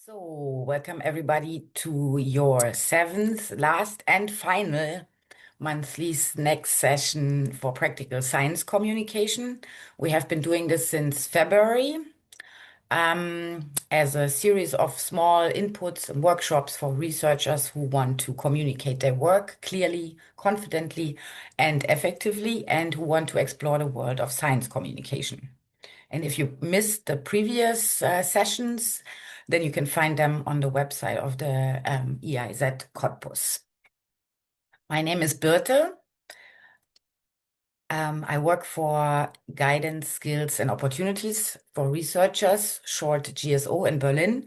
So, welcome everybody to your seventh, last, and final monthly snack session for practical science communication. We have been doing this since February as a series of small inputs and workshops for researchers who want to communicate their work clearly, confidently, and effectively, and who want to explore the world of science communication. And if you missed the previous sessions, then you can find them on the website of the EIZ Cottbus. My name is Birte. I work for Guidance, Skills, and Opportunities for Researchers, short GSO, in Berlin.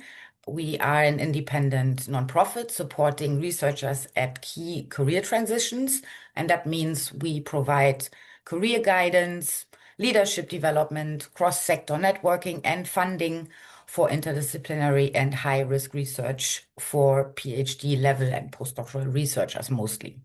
We are an independent nonprofit supporting researchers at key career transitions, and that means we provide career guidance, leadership development, cross-sector networking, and funding for interdisciplinary and high-risk research for PhD level and postdoctoral researchers mostly.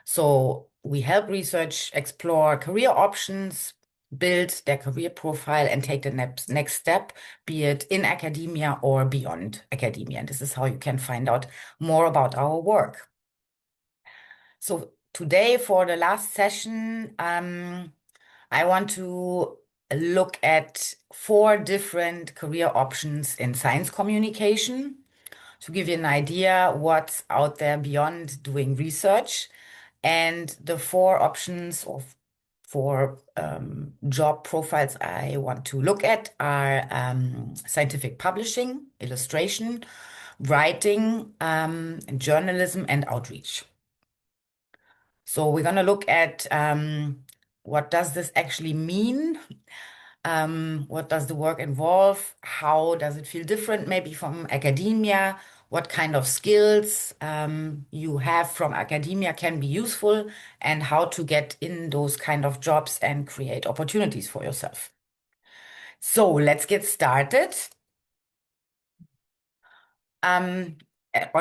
So we help research explore career options, build their career profile, and take the next step, be it in academia or beyond academia. And this is how you can find out more about our work. So today, for the last session, I want to look at 4 different career options in science communication to give you an idea what's out there beyond doing research. And the 4 options of 4 job profiles I want to look at are scientific publishing, illustration, writing, journalism, and outreach. So we're going to look at what does this actually mean? What does the work involve? How does it feel different maybe from academia? What kind of skills you have from academia can be useful, and how to get in those kind of jobs and create opportunities for yourself. So let's get started. On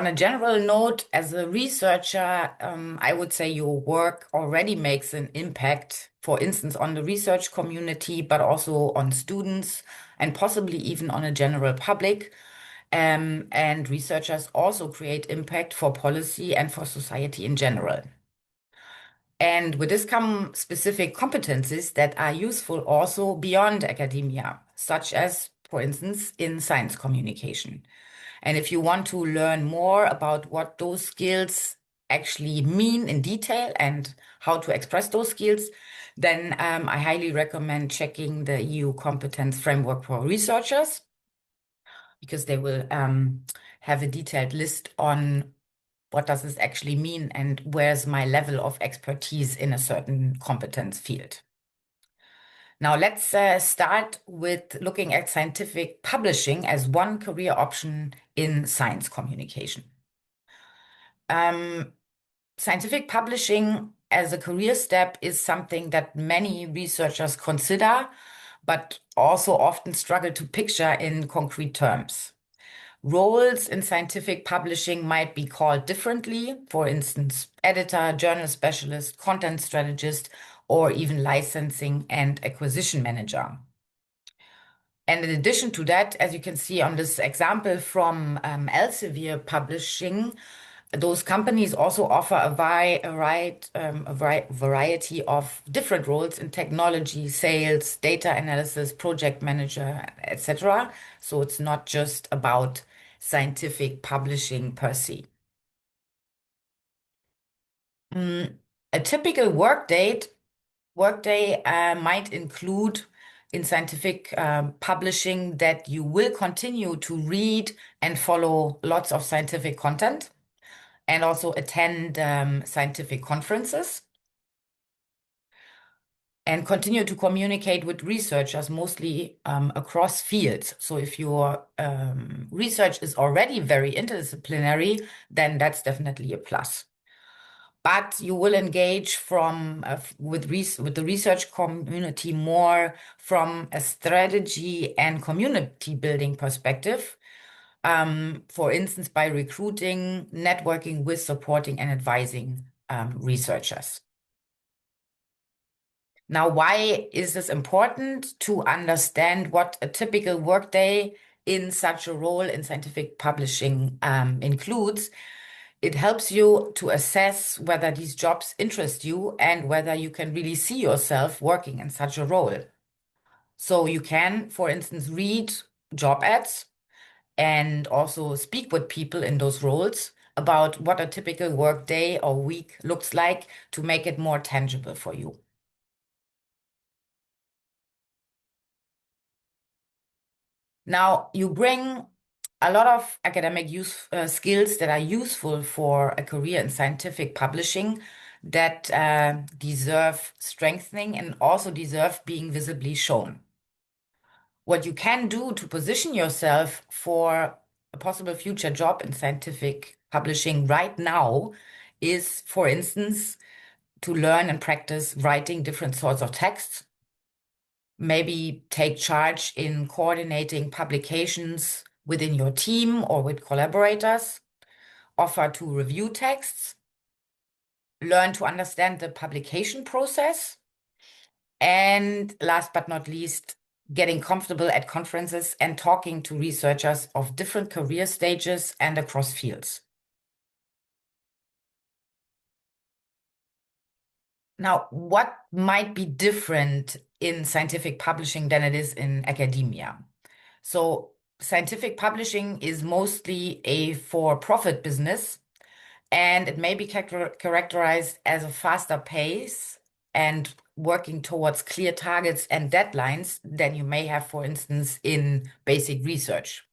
a general note, as a researcher, I would say your work already makes an impact, for instance, on the research community, but also on students and possibly even on a general public. And researchers also create impact for policy and for society in general. And with this come specific competencies that are useful also beyond academia, such as, for instance, in science communication. And if you want to learn more about what those skills actually mean in detail and how to express those skills, then I highly recommend checking the EU Competence Framework for Researchers, because they will have a detailed list on what does this actually mean and where's my level of expertise in a certain competence field. Now let's start with looking at scientific publishing as one career option in science communication. Scientific publishing as a career step is something that many researchers consider, but also often struggle to picture in concrete terms. Roles in scientific publishing might be called differently, for instance, editor, journal specialist, content strategist, or even licensing and acquisition manager. And in addition to that, as you can see on this example from Elsevier Publishing, those companies also offer a variety of different roles in technology, sales, data analysis, project manager, etc. So it's not just about scientific publishing per se. A typical workday might include in scientific publishing that you will continue to read and follow lots of scientific content and also attend scientific conferences and continue to communicate with researchers, mostly across fields. So if your research is already very interdisciplinary, then that's definitely a plus. But you will engage with the research community more from a strategy and community building perspective. For instance, by recruiting, networking with, supporting, and advising researchers. Now, why is this important? To understand what a typical workday in such a role in scientific publishing includes, it helps you to assess whether these jobs interest you and whether you can really see yourself working in such a role. So you can, for instance, read job ads and also speak with people in those roles about what a typical work day or week looks like to make it more tangible for you. Now, you bring a lot of academic skills that are useful for a career in scientific publishing that deserve strengthening and also deserve being visibly shown. What you can do to position yourself for a possible future job in scientific publishing right now is, for instance, to learn and practice writing different sorts of texts, maybe take charge in coordinating publications within your team or with collaborators, offer to review texts, learn to understand the publication process, and last but not least, getting comfortable at conferences and talking to researchers of different career stages and across fields. Now, what might be different in scientific publishing than it is in academia? So, scientific publishing is mostly a for-profit business, and it may be characterized as a faster pace and working towards clear targets and deadlines than you may have, for instance, in basic research.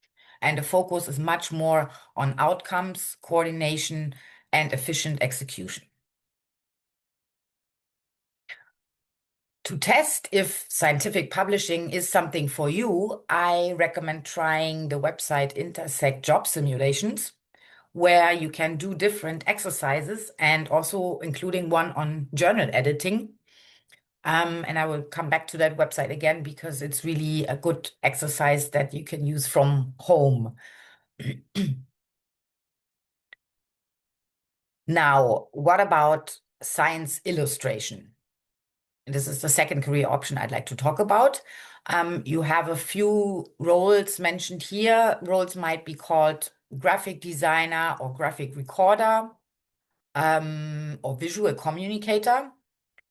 And the focus is much more on outcomes, coordination, and efficient execution. To test if scientific publishing is something for you, I recommend trying the website Intersect Job Simulations, where you can do different exercises and also including one on journal editing. And I will come back to that website again because it's really a good exercise that you can use from home. Now, what about science illustration? This is the second career option I'd like to talk about. You have a few roles mentioned here. Roles might be called graphic designer or graphic recorder, or visual communicator.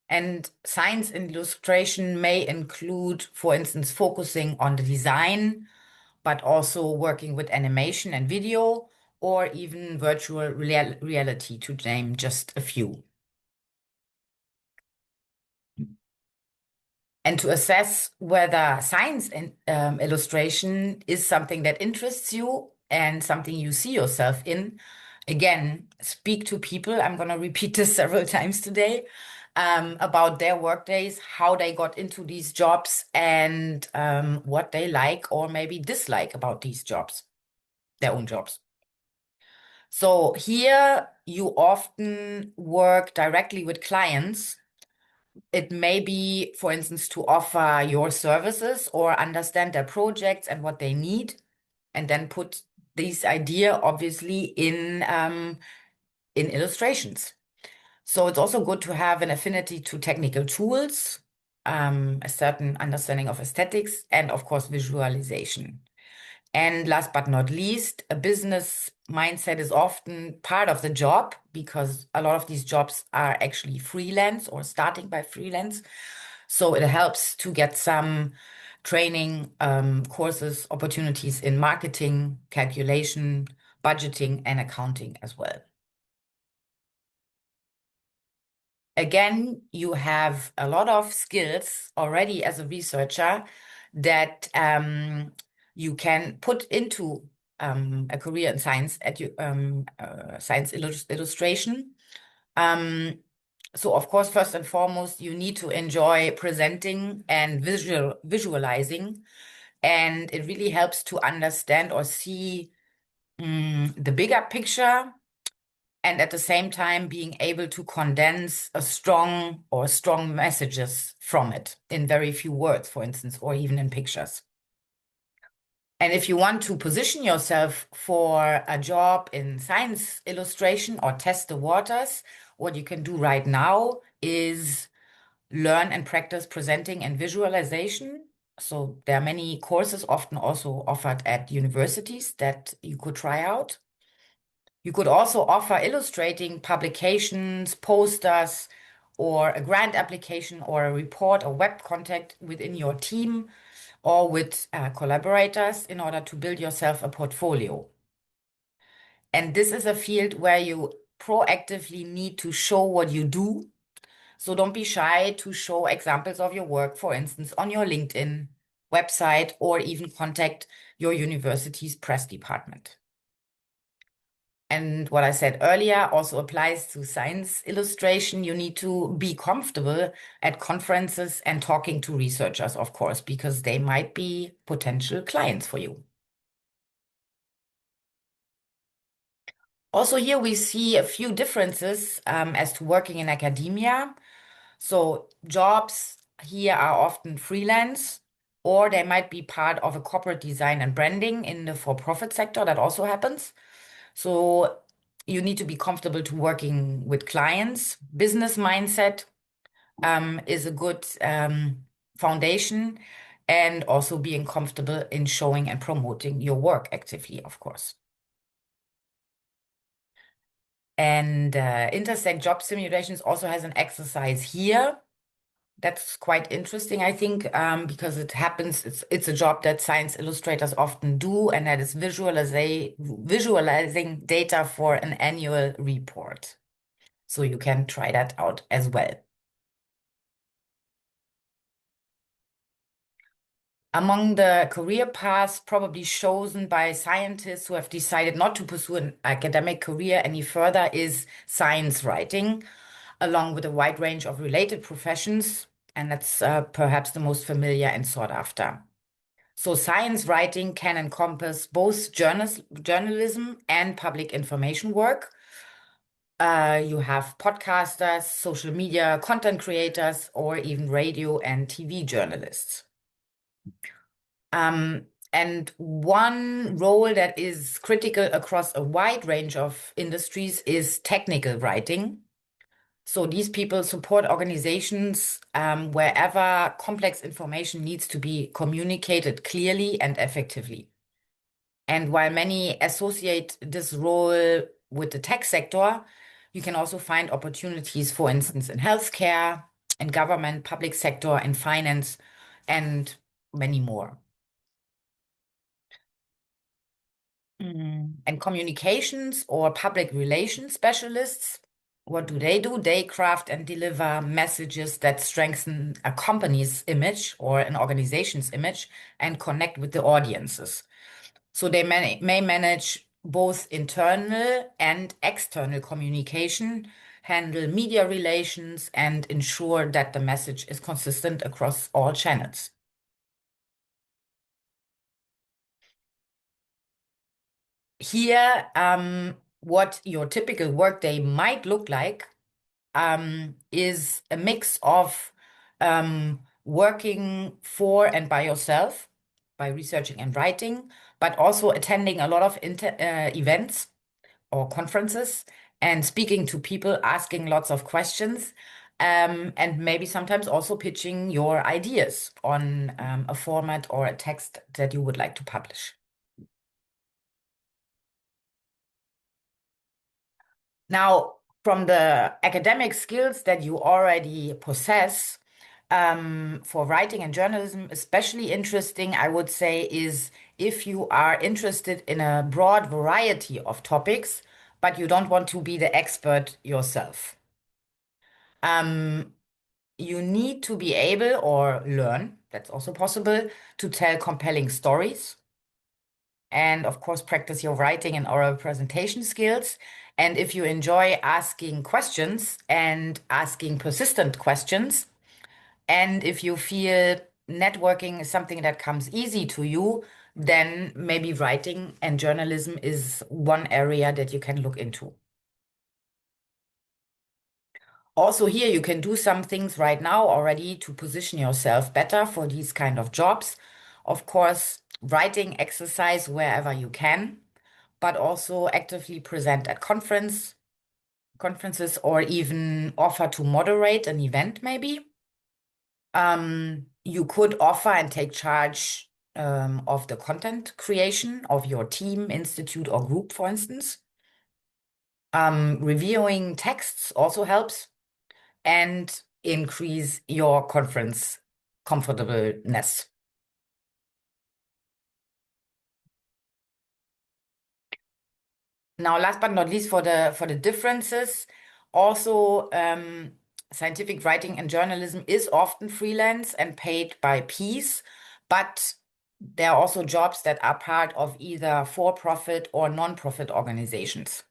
And science illustration may include, for instance, focusing on the design, but also working with animation and video, or even virtual reality, to name just a few. And to assess whether science illustration is something that interests you and something you see yourself in, again, speak to people. I'm going to repeat this several times today, about their workdays, how they got into these jobs, and what they like or maybe dislike about these jobs, their own jobs. So here you often work directly with clients. It may be, for instance, to offer your services or understand their projects and what they need, and then put this idea obviously in illustrations. So it's also good to have an affinity to technical tools, a certain understanding of aesthetics, and of course, visualization. And last but not least, a business mindset is often part of the job because a lot of these jobs are actually freelance or starting by freelance. So it helps to get some training, courses, opportunities in marketing, calculation, budgeting, and accounting as well. Again, you have a lot of skills already as a researcher that you can put into a career in science science illustration. So of course, first and foremost, you need to enjoy presenting and visualizing, and it really helps to understand or see the bigger picture, and at the same time being able to condense strong messages from it in very few words, for instance, or even in pictures. And if you want to position yourself for a job in science illustration or test the waters, what you can do right now is learn and practice presenting and visualization. So there are many courses often also offered at universities that you could try out. You could also offer illustrating publications, posters, or a grant application or a report or web contact within your team or with collaborators in order to build yourself a portfolio. And this is a field where you proactively need to show what you do. So don't be shy to show examples of your work, for instance, on your LinkedIn website, or even contact your university's press department. And what I said earlier also applies to science illustration. You need to be comfortable at conferences and talking to researchers, of course, because they might be potential clients for you. Also, here we see a few differences as to working in academia. So, jobs here are often freelance, or they might be part of a corporate design and branding in the for-profit sector. That also happens. So, you need to be comfortable to working with clients. Business mindset is a good foundation, and also being comfortable in showing and promoting your work actively, of course. And Intersect Job Simulations also has an exercise here. That's quite interesting, I think, because it happens, it's a job that science illustrators often do, and that is visualizing data for an annual report. So you can try that out as well. Among the career paths probably chosen by scientists who have decided not to pursue an academic career any further is science writing, along with a wide range of related professions, and that's perhaps the most familiar and sought after. So science writing can encompass both journalism and public information work. You have podcasters, social media content creators, or even radio and TV journalists. And one role that is critical across a wide range of industries is technical writing. So these people support organizations wherever complex information needs to be communicated clearly and effectively. And while many associate this role with the tech sector, you can also find opportunities, for instance, in healthcare, in government, public sector, in finance, and many more. And communications or public relations specialists, what do? They craft and deliver messages that strengthen a company's image or an organization's image and connect with the audiences. So they may manage both internal and external communication, handle media relations, and ensure that the message is consistent across all channels. Here, what your typical workday might look like is a mix of working for and by yourself, by researching and writing, but also attending a lot of events or conferences and speaking to people, asking lots of questions, and maybe sometimes also pitching your ideas on a format or a text that you would like to publish. Now, from the academic skills that you already possess, for writing and journalism, especially interesting, I would say, is if you are interested in a broad variety of topics, but you don't want to be the expert yourself. Um, you need to be able or learn, that's also possible, to tell compelling stories and of course practice your writing and oral presentation skills. And if you enjoy asking questions and asking persistent questions, and if you feel networking is something that comes easy to you, then maybe writing and journalism is one area that you can look into. Also, here you can do some things right now already to position yourself better for these kind of jobs. Of course, writing exercise wherever you can, but also actively present at conferences or even offer to moderate an event maybe. You could offer and take charge of the content creation of your team, institute, or group, for instance. Reviewing texts also helps and increase your conference comfortableness. Now, last but not least, for the differences, also scientific writing and journalism is often freelance and paid by piece, but there are also jobs that are part of either for-profit or non-profit organizations.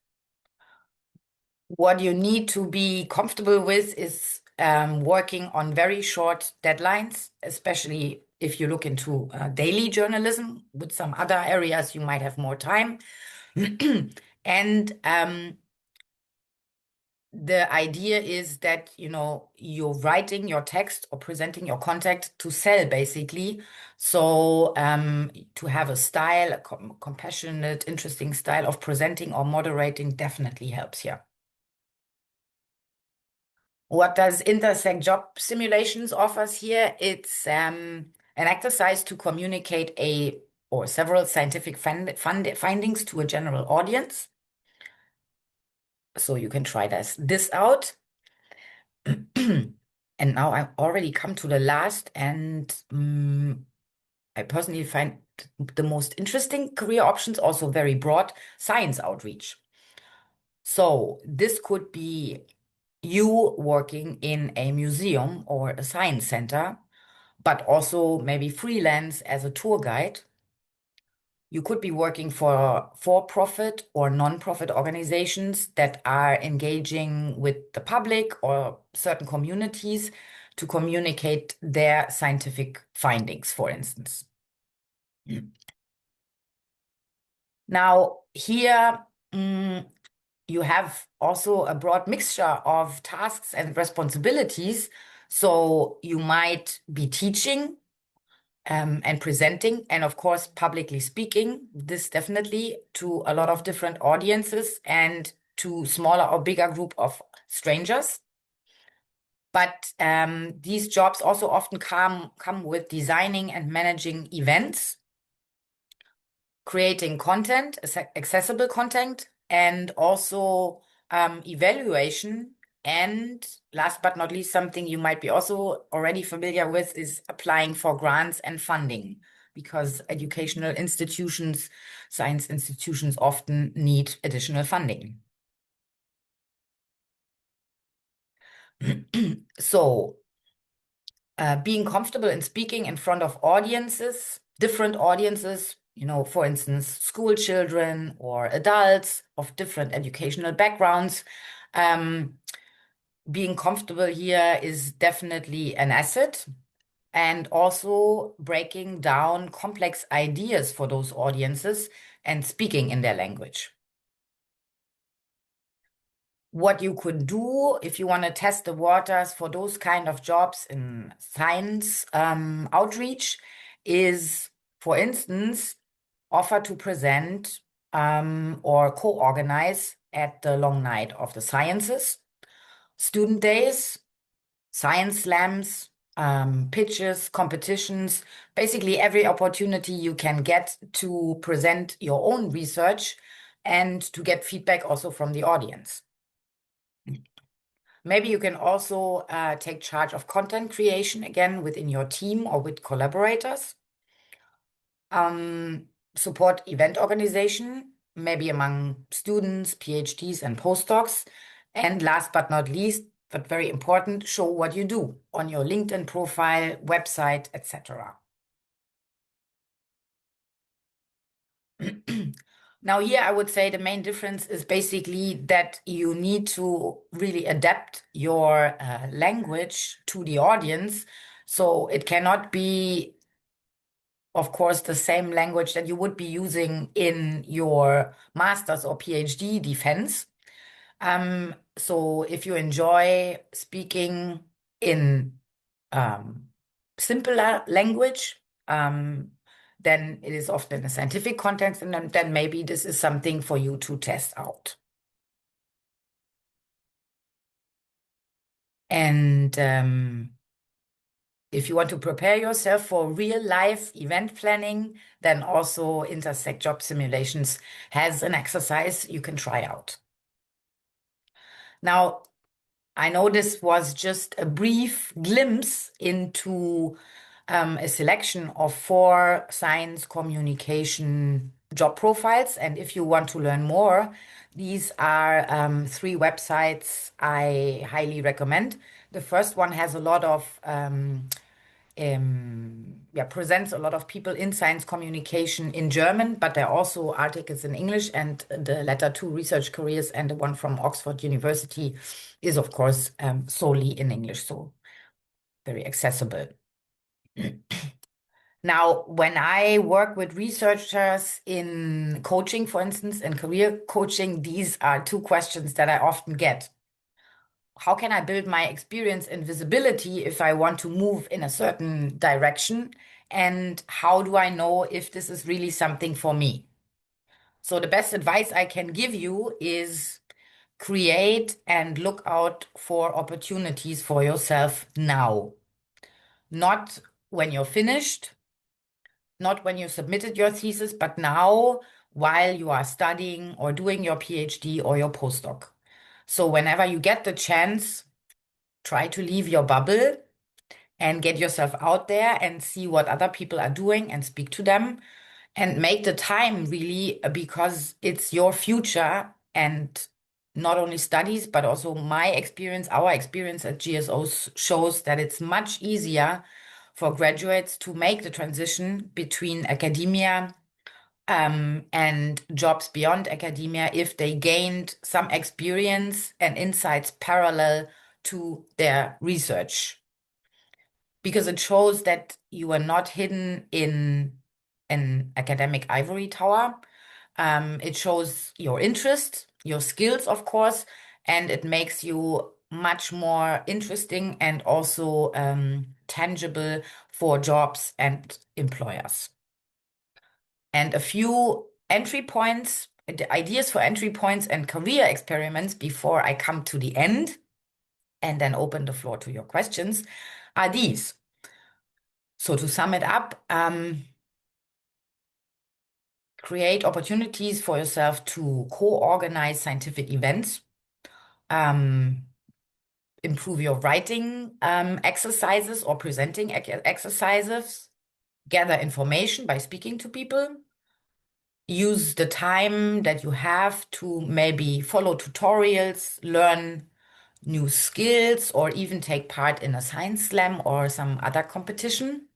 What you need to be comfortable with is working on very short deadlines, especially if you look into daily journalism. With some other areas, you might have more time. And the idea is that, you're writing your text or presenting your content to sell, basically. So to have a style, a compassionate, interesting style of presenting or moderating definitely helps here. What does Intersect Job Simulations offers here? It's an exercise to communicate a or several scientific findings to a general audience. So you can try this out. And now I've already come to the last, and I personally find the most interesting career options also very broad: science outreach. So this could be you working in a museum or a science center, but also maybe freelance as a tour guide. You could be working for-profit or non-profit organizations that are engaging with the public or certain communities to communicate their scientific findings, for instance. Now, here, you have also a broad mixture of tasks and responsibilities. So you might be teaching and presenting, and of course, publicly speaking, this definitely to a lot of different audiences and to smaller or bigger group of strangers. But these jobs also often come with designing and managing events, creating content, accessible content, and also evaluation. And last but not least, something you might be also already familiar with is applying for grants and funding, because educational institutions, science institutions often need additional funding. So, being comfortable in speaking in front of audiences, different audiences, for instance, school children or adults of different educational backgrounds. Being comfortable here is definitely an asset, and also breaking down complex ideas for those audiences and speaking in their language. What you could do if you want to test the waters for those kind of jobs in science outreach is, for instance, offer to present or co-organize at the Long Night of the Sciences, student days, science slams, pitches, competitions, basically every opportunity you can get to present your own research and to get feedback also from the audience. Maybe you can also take charge of content creation again within your team or with collaborators. Support event organization, maybe among students, PhDs, and postdocs. And last but not least, but very important, show what you do on your LinkedIn profile, website, etc. Now, here I would say the main difference is basically that you need to really adapt your language to the audience. So it cannot be, of course, the same language that you would be using in your master's or PhD defense. So if you enjoy speaking in simpler language, then it is often a scientific context, and then maybe this is something for you to test out. And If you want to prepare yourself for real life event planning, then also Intersect Job Simulations has an exercise you can try out. Now, I know this was just a brief glimpse into a selection of 4 science communication job profiles. And if you want to learn more, these are 3 websites I highly recommend. The first one has a lot of presents a lot of people in science communication in German, but there are also articles in English, and the latter 2 research careers and the one from Oxford University is, of course, solely in English, so very accessible. Now, when I work with researchers in coaching, for instance, in career coaching, these are 2 questions that I often get. How can I build my experience and visibility if I want to move in a certain direction? And how do I know if this is really something for me? So the best advice I can give you is create and look out for opportunities for yourself now. Not when you're finished, not when you submitted your thesis, but now while you are studying or doing your PhD or your postdoc. So whenever you get the chance, try to leave your bubble and get yourself out there and see what other people are doing and speak to them and make the time really, because it's your future. And not only studies, but also my experience, our experience at GSO shows that it's much easier for graduates to make the transition between academia and jobs beyond academia if they gained some experience and insights parallel to their research, because it shows that you are not hidden in an academic ivory tower. It shows your interest, your skills, of course, and it makes you much more interesting and also tangible for jobs and employers. And a few entry points, the ideas for entry points and career experiments before I come to the end and then open the floor to your questions are these. So to sum it up, create opportunities for yourself to co-organize scientific events, um, improve your writing exercises or presenting exercises, gather information by speaking to people, use the time that you have to maybe follow tutorials, learn new skills, or even take part in a science slam or some other competition,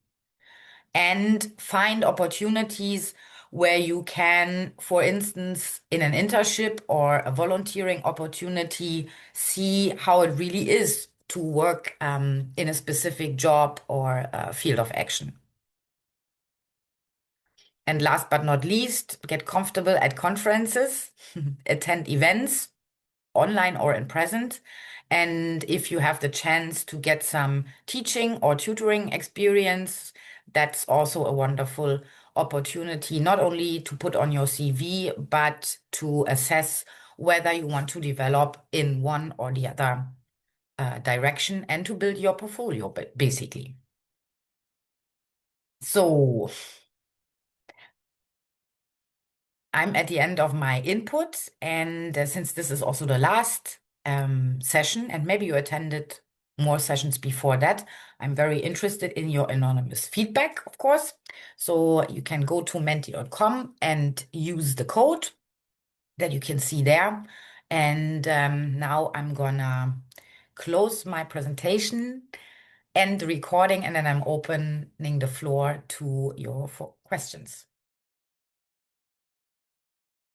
and find opportunities where you can, for instance, in an internship or a volunteering opportunity, see how it really is to work in a specific job or field of action. And last but not least, get comfortable at conferences, attend events, online or in present. And if you have the chance to get some teaching or tutoring experience, that's also a wonderful opportunity, not only to put on your CV, but to assess whether you want to develop in one or the other direction and to build your portfolio, basically. So I'm at the end of my input, and since this is also the last session, and maybe you attended more sessions before that, I'm very interested in your anonymous feedback, of course. So you can go to menti.com and use the code that you can see there. And now I'm gonna close my presentation and the recording, and then I'm opening the floor to your questions.